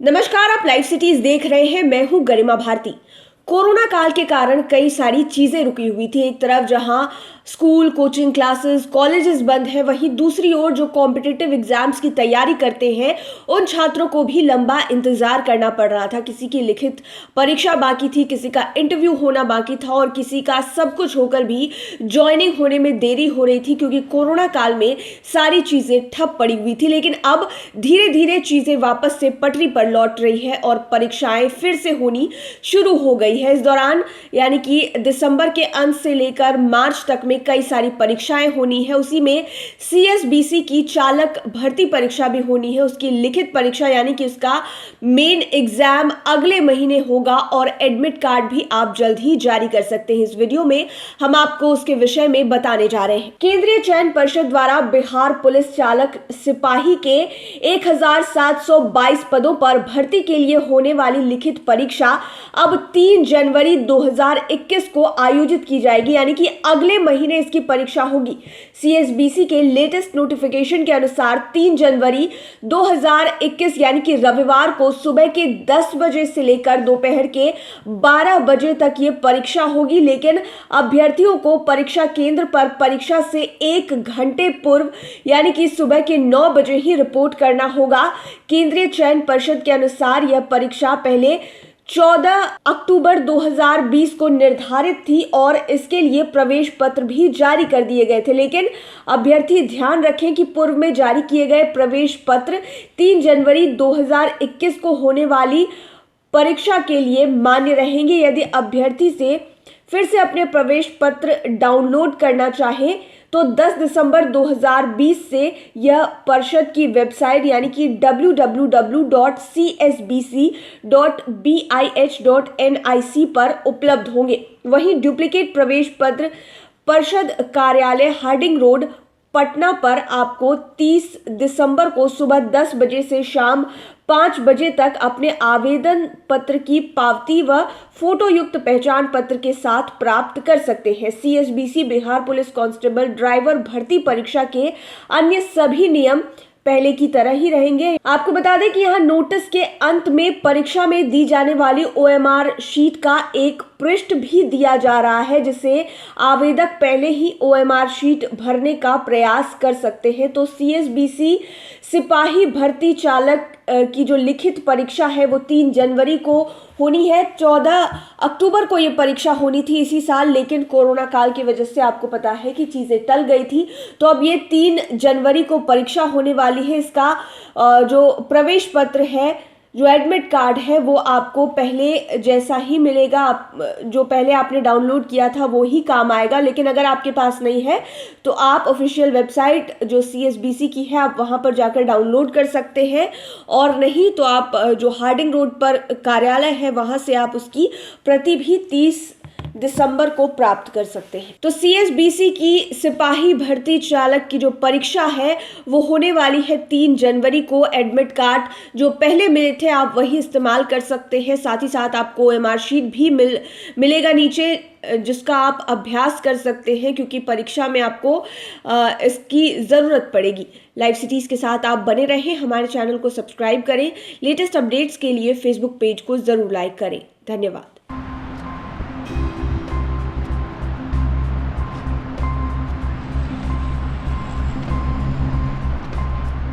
नमस्कार, आप live cities देख रहे हैं। मैं हूं गरिमा भारती। कोरोना काल के कारण कई सारी चीजें रुकी हुई थी। एक तरफ जहां स्कूल, कोचिंग क्लासेस, कॉलेजेस बंद है, वहीं दूसरी ओर जो कॉम्पिटिटिव एग्जाम्स की तैयारी करते हैं उन छात्रों को भी लंबा इंतजार करना पड़ रहा था। किसी की लिखित परीक्षा बाकी थी, किसी का इंटरव्यू होना बाकी था और किसी का सब कुछ होकर भी ज्वाइनिंग होने में देरी हो रही थी, क्योंकि कोरोना काल में सारी चीजें ठप पड़ी हुई थी। लेकिन अब धीरे धीरे चीजें वापस से पटरी पर लौट रही है और परीक्षाएं फिर से होनी शुरू हो गई है। इस दौरान यानी कि दिसंबर के अंत से लेकर मार्च तक में कई सारी परीक्षाएं होनी है। उसी में सीएसबीसी की चालक भर्ती परीक्षा भी होनी है। उसकी लिखित परीक्षा यानी कि उसका मेन एग्जाम अगले महीने होगा और एडमिट कार्ड भी आप जल्द ही जारी कर सकते हैं। इस वीडियो में हम आपको उसके विषय में बताने जा रहे हैं। केंद्रीय चयन परिषद द्वारा बिहार पुलिस चालक सिपाही के 1722 पदों पर भर्ती के लिए होने वाली लिखित परीक्षा अब 3 जनवरी 2021 को आयोजित की जाएगी, यानी कि अगले महीने इसकी परीक्षा होगी। सीएसबीसी के लेटेस्ट नोटिफिकेशन के अनुसार 3 जनवरी 2021 यानी कि रविवार को सुबह के 10 बजे से लेकर दोपहर के 12 बजे तक ये परीक्षा होगी। लेकिन अभ्यर्थियों को परीक्षा केंद्र पर परीक्षा से 1 घंटे पूर्व यानी कि सुबह के 9 बजे ही रिपोर्ट करना होगा। केंद्रीय चयन परिषद के अनुसार यह परीक्षा पहले 14 अक्टूबर 2020 को निर्धारित थी और इसके लिए प्रवेश पत्र भी जारी कर दिए गए थे। लेकिन अभ्यर्थी ध्यान रखें कि पूर्व में जारी किए गए प्रवेश पत्र 3 जनवरी 2021 को होने वाली परीक्षा के लिए मान्य रहेंगे। यदि अभ्यर्थी से फिर से अपने प्रवेश पत्र डाउनलोड करना चाहे तो 10 दिसंबर 2020 से यह परिषद की वेबसाइट यानी कि www.csbc.bih.nic पर उपलब्ध होंगे। वहीं डुप्लीकेट प्रवेश पत्र परिषद कार्यालय हार्डिंग रोड पटना पर आपको 30 दिसंबर को सुबह 10 बजे से शाम 5 बजे तक अपने आवेदन पत्र की पावती व फोटो युक्त पहचान पत्र के साथ प्राप्त कर सकते हैं। CSBC Bihar police constable driver भर्ती परीक्षा के अन्य सभी नियम पहले की तरह ही रहेंगे। आपको बता दें कि यहाँ नोटिस के अंत में परीक्षा में दी जाने वाली ओएमआर शीट का एक पृष्ठ भी दिया जा रहा है, जिसे आवेदक पहले ही ओएमआर शीट भरने का प्रयास कर सकते हैं। तो सीएसबीसी सिपाही भर्ती चालक की जो लिखित परीक्षा है वो 3 जनवरी को होनी है। 14 अक्टूबर को ये परीक्षा होनी थी इसी साल, लेकिन कोरोना काल की वजह से आपको पता है कि चीज़ें टल गई थी। तो अब ये 3 जनवरी को परीक्षा होने वाली है। इसका जो प्रवेश पत्र है, जो एडमिट कार्ड है, वो आपको पहले जैसा ही मिलेगा। जो पहले आपने डाउनलोड किया था वो ही काम आएगा। लेकिन अगर आपके पास नहीं है तो आप ऑफिशियल वेबसाइट जो सीएसबीसी की है आप वहां पर जाकर डाउनलोड कर सकते हैं, और नहीं तो आप जो हार्डिंग रोड पर कार्यालय है वहां से आप उसकी प्रति भी 30 दिसंबर को प्राप्त कर सकते हैं। तो सीएसबीसी की सिपाही भर्ती चालक की जो परीक्षा है वो होने वाली है 3 जनवरी को। एडमिट कार्ड जो पहले मिले थे आप वही इस्तेमाल कर सकते हैं। साथ ही साथ आपको ओएमआर शीट भी मिलेगा नीचे, जिसका आप अभ्यास कर सकते हैं, क्योंकि परीक्षा में आपको इसकी ज़रूरत पड़ेगी। लाइव सिटीज़ के साथ आप बने रहें, हमारे चैनल को सब्सक्राइब करें। लेटेस्ट अपडेट्स के लिए फेसबुक पेज को ज़रूर लाइक करें। धन्यवाद।